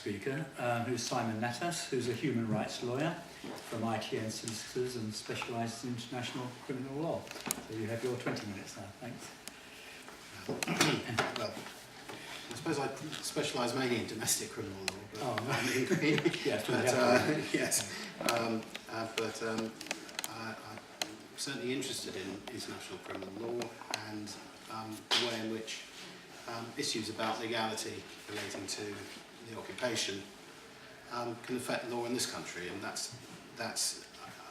speaker, who's Simon Nettas, who's a human rights lawyer from ITN Solicitors and specialises in international criminal law. So you have your 20 minutes now. Thanks. Well, I suppose I specialise mainly in domestic criminal law. But, I'm certainly interested in international criminal law and the way in which issues about legality relating to the occupation can affect law in this country, and that's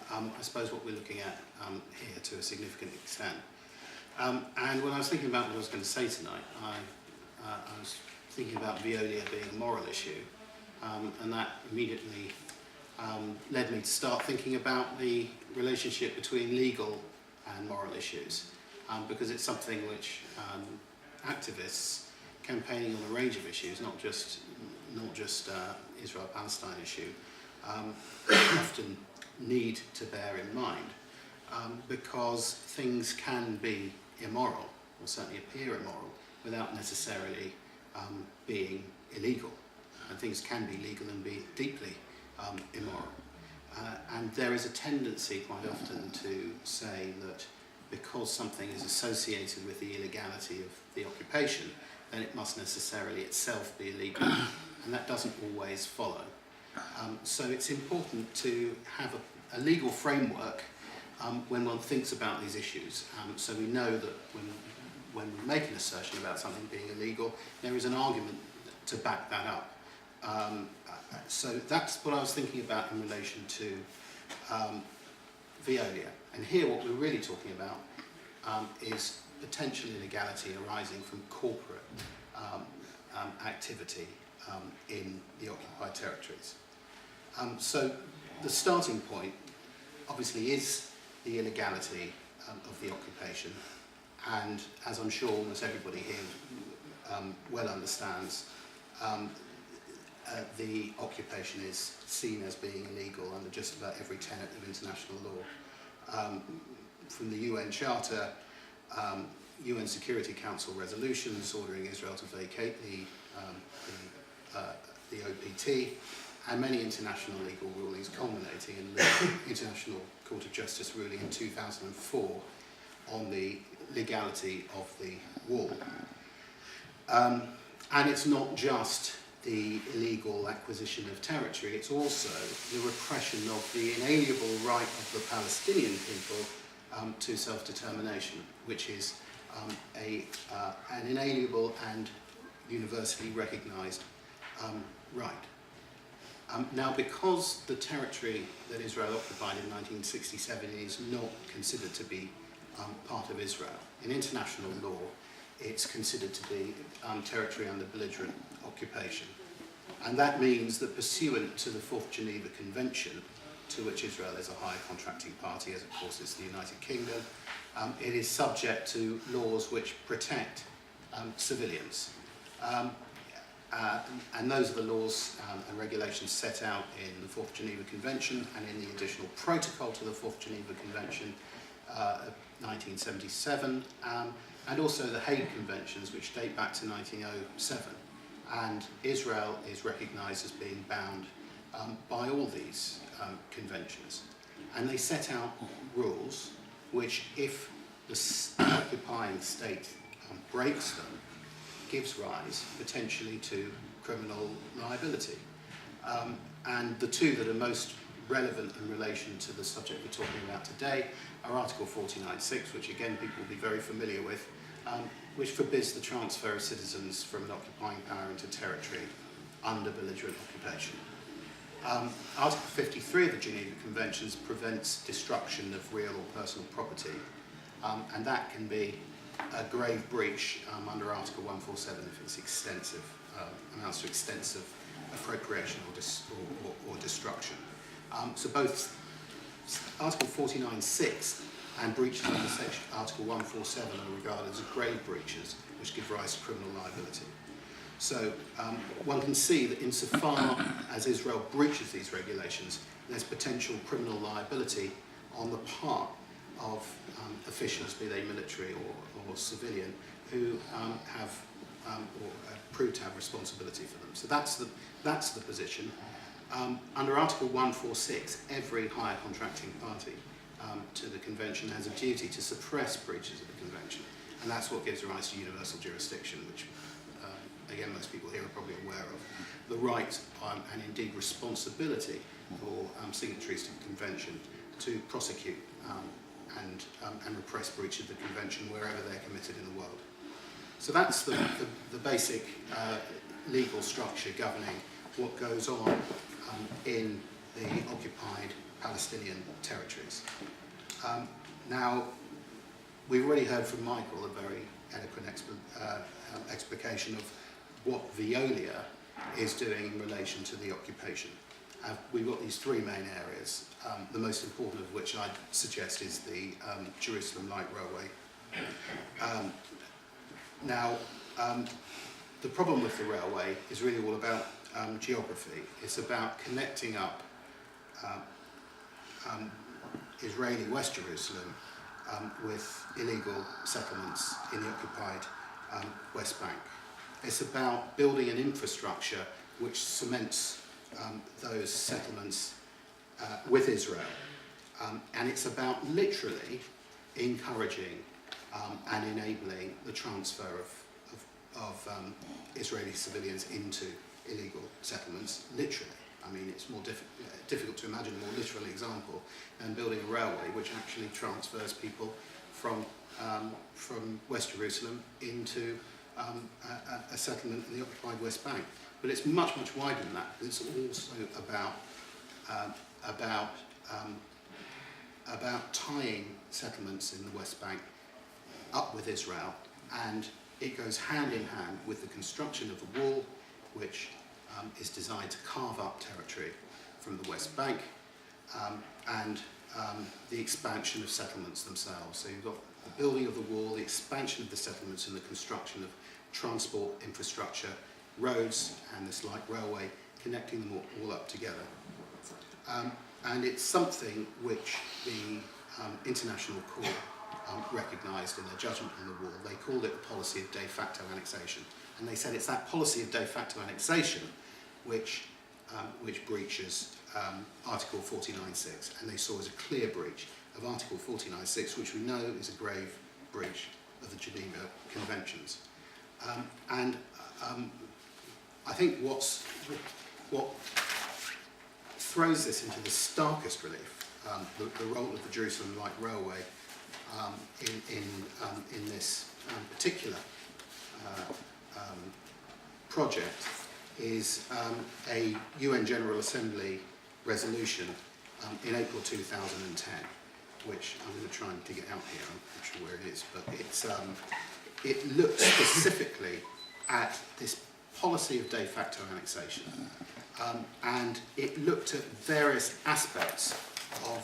I suppose what we're looking at here to a significant extent. And when I was thinking about what I was going to say tonight, I was thinking about Veolia being a moral issue, and that immediately led me to start thinking about the relationship between legal and moral issues, because it's something which activists campaigning on a range of issues, not just Israel-Palestine issue, often need to bear in mind, because things can be immoral, or certainly appear immoral, without necessarily being illegal. And things can be legal and be deeply immoral. And there is a tendency quite often to say that because something is associated with the illegality of the occupation, then it must necessarily itself be illegal, and that doesn't always follow. So it's important to have a legal framework when one thinks about these issues, so we know that when we make an assertion about something being illegal, there is an argument to back that up. So that's what I was thinking about in relation to Veolia. And here what we're really talking about is potential illegality arising from corporate activity in the occupied territories. So the starting point obviously is the illegality of the occupation, and as I'm sure almost everybody here well understands, the occupation is seen as being illegal under just about every tenet of international law. From the UN Charter, UN Security Council resolutions ordering Israel to vacate the OPT, and many international legal rulings culminating in the International Court of Justice ruling in 2004 on the legality of the wall. And it's not just the illegal acquisition of territory, it's also the repression of the inalienable right of the Palestinian people to self-determination, which is an inalienable and universally recognised right. Now, because the territory that Israel occupied in 1967 is not considered to be part of Israel, in international law it's considered to be territory under belligerent occupation. And that means that pursuant to the Fourth Geneva Convention, to which Israel is a high contracting party, as of course is the United Kingdom, it is subject to laws which protect civilians. And those are the laws and regulations set out in the Fourth Geneva Convention and in the additional protocol to the Fourth Geneva Convention of 1977, and also the Hague Conventions, which date back to 1907. And Israel is recognised as being bound by all these conventions. And they set out rules which, if the occupying state breaks them, gives rise potentially to criminal liability. And the two that are most relevant in relation to the subject we're talking about today are Article 49.6, which again people will be very familiar with, which forbids the transfer of citizens from an occupying power into territory under belligerent occupation. Article 53 of the Geneva Conventions prevents destruction of real or personal property, and that can be a grave breach under Article 147 if it's extensive, amounts to extensive appropriation or destruction. So both Article 49.6 and breaches under Article 147 are regarded as grave breaches which give rise to criminal liability. So one can see that insofar as Israel breaches these regulations, there's potential criminal liability on the part of officials, be they military or civilian, who have proved to have responsibility for them. So that's the position. Under Article 146, every hire contracting party to the Convention has a duty to suppress breaches of the Convention, and that's what gives rise to universal jurisdiction, which again most people here are probably aware of. The right and indeed responsibility for signatories to the Convention to prosecute and repress breach of the Convention wherever they're committed in the world. So that's the basic legal structure governing what goes on in the occupied Palestinian territories. Now, we've already heard from Michael a very eloquent explication of what Veolia is doing in relation to the occupation. We've got these three main areas, the most important of which I'd suggest is the Jerusalem Light Railway. The problem with the railway is really all about geography. It's about connecting up Israeli West Jerusalem with illegal settlements in the occupied West Bank. It's about building an infrastructure which cements those settlements with Israel. And it's about literally encouraging and enabling the transfer of Israeli civilians into illegal settlements, literally. I mean, it's more difficult to imagine a more literal example than building a railway which actually transfers people from West Jerusalem into a settlement in the occupied West Bank. But it's much, much wider than that, because it's also about tying settlements in the West Bank up with Israel, and it goes hand in hand with the construction of the wall, which is designed to carve up territory from the West Bank, and the expansion of settlements themselves. So you've got the building of the wall, the expansion of the settlements, and the construction of transport infrastructure, roads, and this light railway, connecting them all up together. And it's something which the International Court recognised in their judgment on the wall. They called it the policy of de facto annexation. And they said it's that policy of de facto annexation which breaches Article 49.6, and they saw as a clear breach of Article 49.6, which we know is a grave breach of the Geneva Conventions. I think what throws this into the starkest relief, the role of the Jerusalem Light Railway in this particular project, is a UN General Assembly resolution in April 2010, which I'm going to try and dig it out here. I'm not sure where it is, but it looked specifically at this policy of de facto annexation, and it looked at various aspects of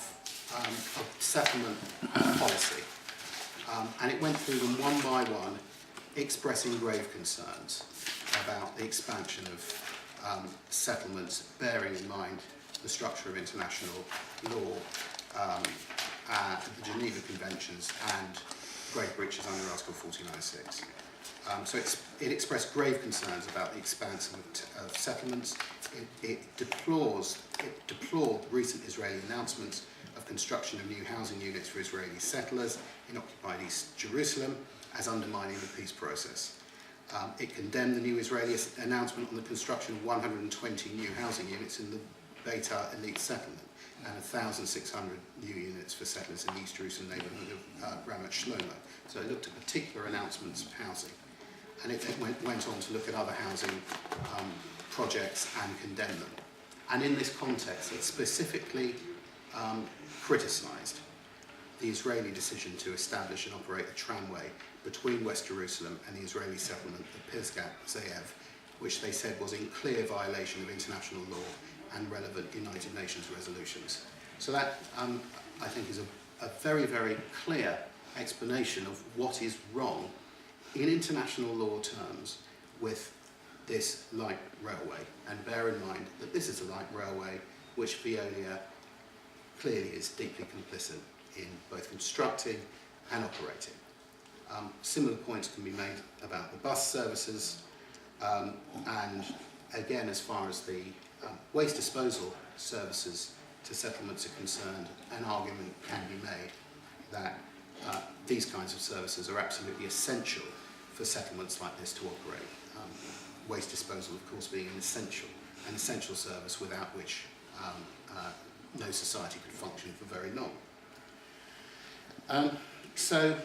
settlement policy, and it went through them one by one, expressing grave concerns about the expansion of settlements, bearing in mind the structure of international law, the Geneva Conventions, and grave breaches under Article 49.6. So it expressed grave concerns about the expansion of settlements. It deplored recent Israeli announcements of construction of new housing units for Israeli settlers in occupied East Jerusalem as undermining the peace process. It condemned the new Israeli announcement on the construction of 120 new housing units in the Beitar elite settlement and 1,600 new units for settlers in the East Jerusalem neighbourhood of Ramat Shlomo. So it looked at particular announcements of housing, and it went on to look at other housing projects and condemn them. And in this context, it specifically criticised the Israeli decision to establish and operate a tramway between West Jerusalem and the Israeli settlement of Pisgat Ze'ev, which they said was in clear violation of international law and relevant United Nations resolutions. So that, I think, is a very, very clear explanation of what is wrong in international law terms with this light railway. And bear in mind that this is a light railway which Veolia clearly is deeply complicit in both constructing and operating. Similar points can be made about the bus services, and again, as far as the waste disposal services to settlements are concerned, an argument can be made that these kinds of services are absolutely essential for settlements like this to operate. Waste disposal, of course, being an essential service without which no society could function for very long. So,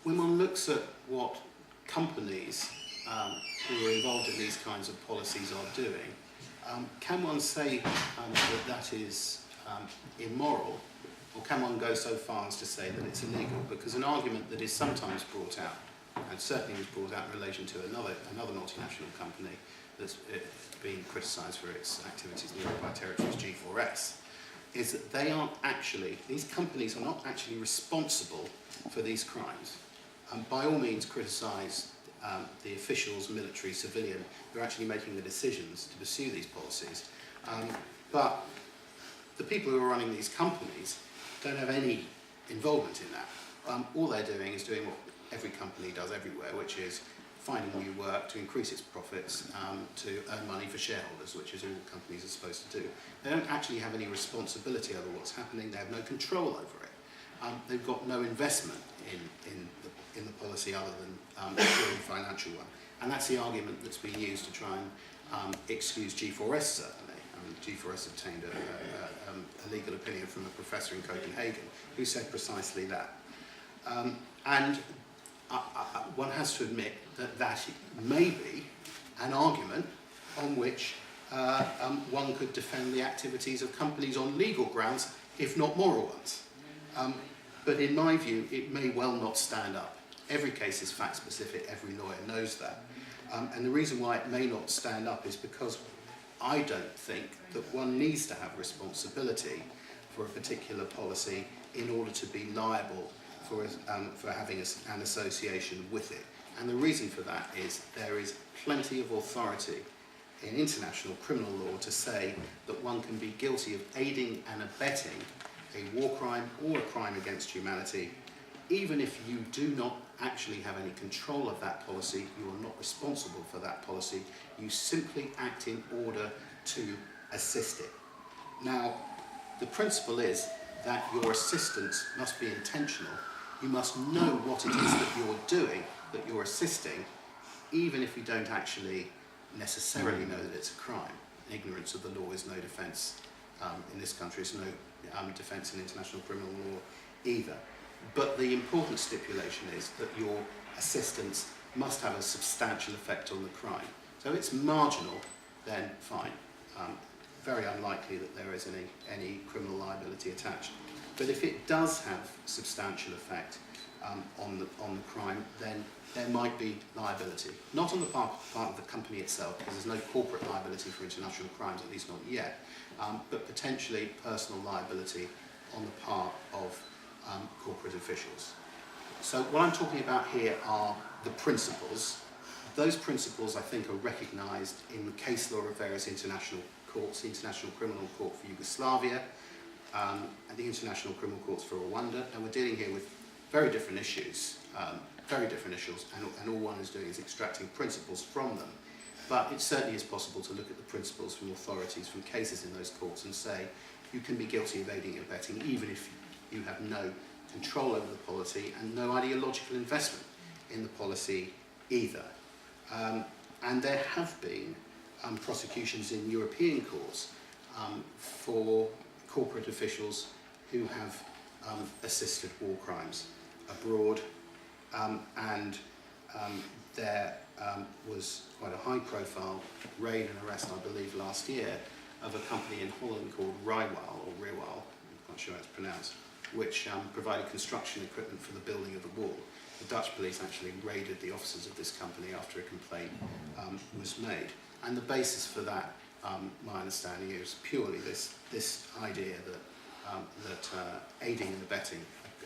when one looks at what companies who are involved in these kinds of policies are doing, can one say that that is immoral, or can one go so far as to say that it's illegal? Because an argument that is sometimes brought out, and certainly was brought out in relation to another multinational company that's been criticised for its activities in the occupied territories, G4S, is that these companies are not actually responsible for these crimes. By all means criticise the officials, military, civilian, who are actually making the decisions to pursue these policies. But the people who are running these companies don't have any involvement in that. All they're doing is doing what every company does everywhere, which is finding new work to increase its profits, to earn money for shareholders, which is all companies are supposed to do. They don't actually have any responsibility over what's happening. They have no control over it. They've got no investment in the policy other than a purely financial one. And that's the argument that's been used to try and excuse G4S, certainly. G4S obtained a legal opinion from a professor in Copenhagen who said precisely that. And one has to admit that that may be an argument on which one could defend the activities of companies on legal grounds, if not moral ones. But in my view, it may well not stand up. Every case is fact-specific, every lawyer knows that. And the reason why it may not stand up is because I don't think that one needs to have responsibility for a particular policy in order to be liable for having an association with it. And the reason for that is there is plenty of authority in international criminal law to say that one can be guilty of aiding and abetting a war crime or a crime against humanity, even if you do not actually have any control of that policy, you are not responsible for that policy, you simply act in order to assist it. Now, the principle is that your assistance must be intentional. You must know what it is that you're doing, that you're assisting, even if you don't actually necessarily know that it's a crime. Ignorance of the law is no defence in this country, it's no defence in international criminal law either. But the important stipulation is that your assistance must have a substantial effect on the crime. So if it's marginal, then fine. Very unlikely that there is any criminal liability attached. But if it does have substantial effect on the crime, then there might be liability. Not on the part of the company itself, because there's no corporate liability for international crimes, at least not yet, but potentially personal liability on the part of corporate officials. So what I'm talking about here are the principles. Those principles, I think, are recognised in the case law of various international courts, the International Criminal Court for Yugoslavia, and the International Criminal Courts for Rwanda. And we're dealing here with very different issues, and all one is doing is extracting principles from them. But it certainly is possible to look at the principles from authorities, from cases in those courts, and say you can be guilty of aiding and abetting even if you have no control over the policy and no ideological investment in the policy either. And there have been prosecutions in European courts for corporate officials who have assisted war crimes abroad, and there was quite a high-profile raid and arrest, I believe, last year of a company in Holland called Rywal, or Rywal, I'm not sure how it's pronounced, which provided construction equipment for the building of the wall. The Dutch police actually raided the offices of this company after a complaint was made. And the basis for that, my understanding, is purely this idea that aiding and abetting,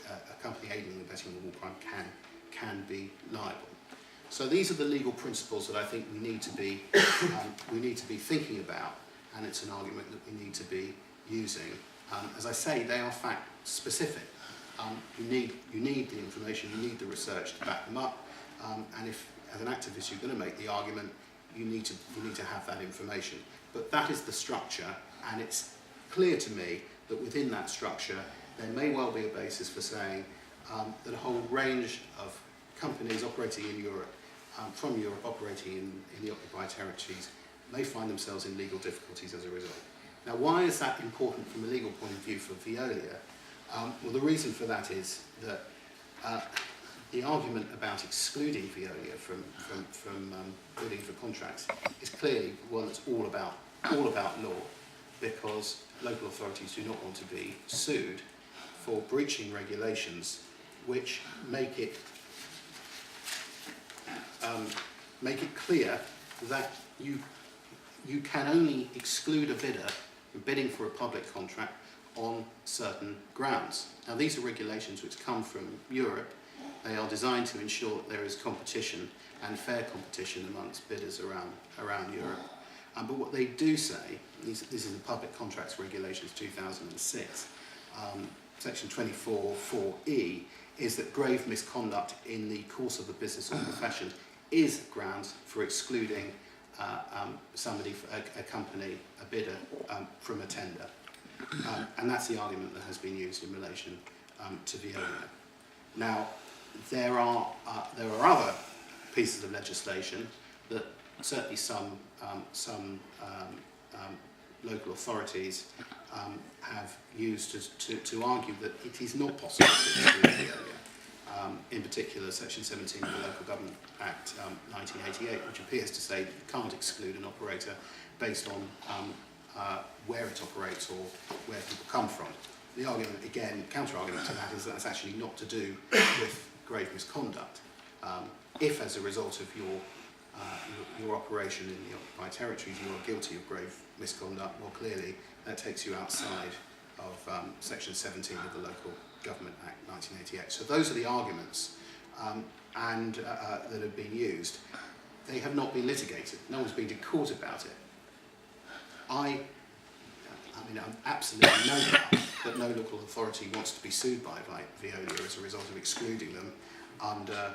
a company aiding and abetting a war crime can be liable. So these are the legal principles that I think we need to be thinking about, and it's an argument that we need to be using. As I say, they are fact specific. you need the information, you need the research to back them up, and if, as an activist, you're going to make the argument, you need to have that information. But that is the structure, and it's clear to me that within that structure, there may well be a basis for saying that a whole range of companies operating in Europe, from Europe operating in the occupied territories, may find themselves in legal difficulties as a result. Now, why is that important from a legal point of view for Veolia? Well, the reason for that is that the argument about excluding Veolia from bidding for contracts is clearly one that's all about law, because local authorities do not want to be sued for breaching regulations which make it clear that you can only exclude a bidder from bidding for a public contract on certain grounds. Now, these are regulations which come from Europe. They are designed to ensure that there is competition and fair competition amongst bidders around Europe. But what they do say, this is the Public Contracts Regulations 2006, section 24(4)(e), is that grave misconduct in the course of a business or profession is grounds for excluding somebody, a company, a bidder, from a tender. And that's the argument that has been used in relation to Veolia. Now, there are other pieces of legislation that certainly some local authorities have used to argue that it is not possible to exclude Veolia. In particular, Section 17 of the Local Government Act 1988, which appears to say that you can't exclude an operator based on where it operates or where people come from. The argument, again, counter-argument to that is that that's actually not to do with grave misconduct. If, as a result of your operation in the occupied territories, you are guilty of grave misconduct, well, clearly that takes you outside of Section 17 of the Local Government Act 1988. So those are the arguments that have been used. They have not been litigated. No one's been to court about it. I mean, I'm absolutely no doubt that no local authority wants to be sued by Veolia as a result of excluding them under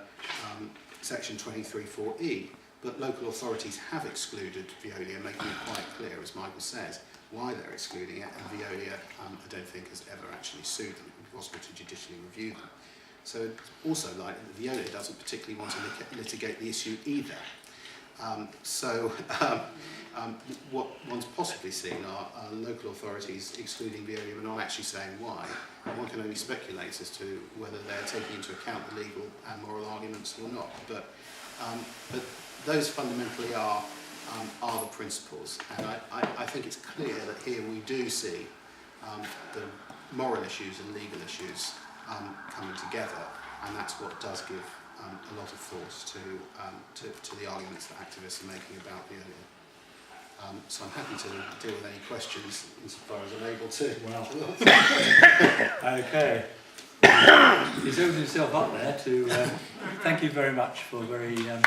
Section 23(4)(e). But local authorities have excluded Veolia, making it quite clear, as Michael says, why they're excluding it, and Veolia, I don't think, has ever actually sued them. It would be possible to judicially review them. So it's also likely that Veolia doesn't particularly want to litigate the issue either. What one's possibly seen are local authorities excluding Veolia but not actually saying why. And one can only speculate as to whether they're taking into account the legal and moral arguments or not. But those fundamentally are the principles. And I think it's clear that here we do see the moral issues and legal issues coming together, and that's what does give a lot of force to the arguments that activists are making about Veolia. So I'm happy to deal with any questions insofar as I'm able to. Well, okay. He's opened himself up there to thank you very much for very detailed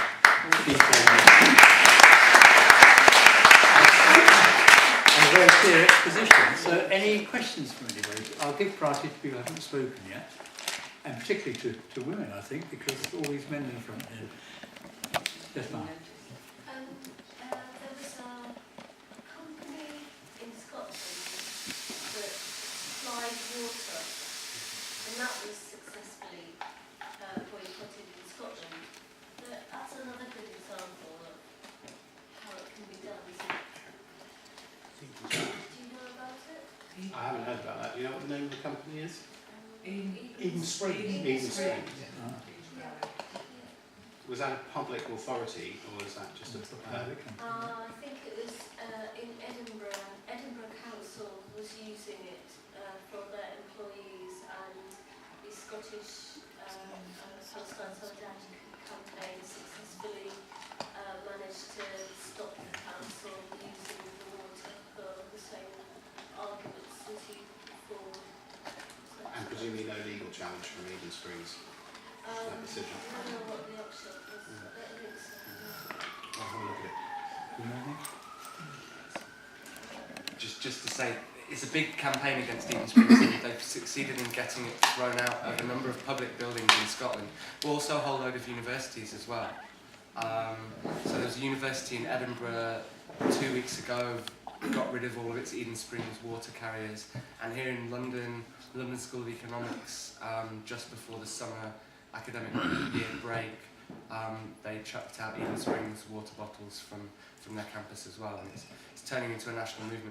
and very clear exposition. So any questions from anybody? I'll give priority to people who haven't spoken yet, and particularly to women, I think, because all these men in front here. Yes, ma'am. There was a company in Scotland that supplied water, and that was successfully boycotted in Scotland. That's another good example of how it can be done, isn't it? Do you know about it? I haven't heard about that. Do you know what the name of the company is? Eden Springs. Eden Springs. Yeah. Was that a public authority, or was that just a private company? I think it was in Edinburgh. Edinburgh Council was using it for their employees, and the Scottish Palestine Solidarity campaign successfully managed to stop the council using the water for the same arguments as you put forward. And presumably no legal challenge from Eden Springs. That decision. I don't know what the upshot was. I don't think so. I'll have a look at it. Just to say, it's a big campaign against Eden Springs, and they've succeeded in getting it thrown out of a number of public buildings in Scotland, but also a whole load of universities as well. So there's a university in Edinburgh 2 weeks ago, got rid of all of its Eden Springs water carriers, and here in London, London School of Economics, just before the summer academic year break, they chucked out Eden Springs water bottles from their campus as well, and it's turning into a national movement.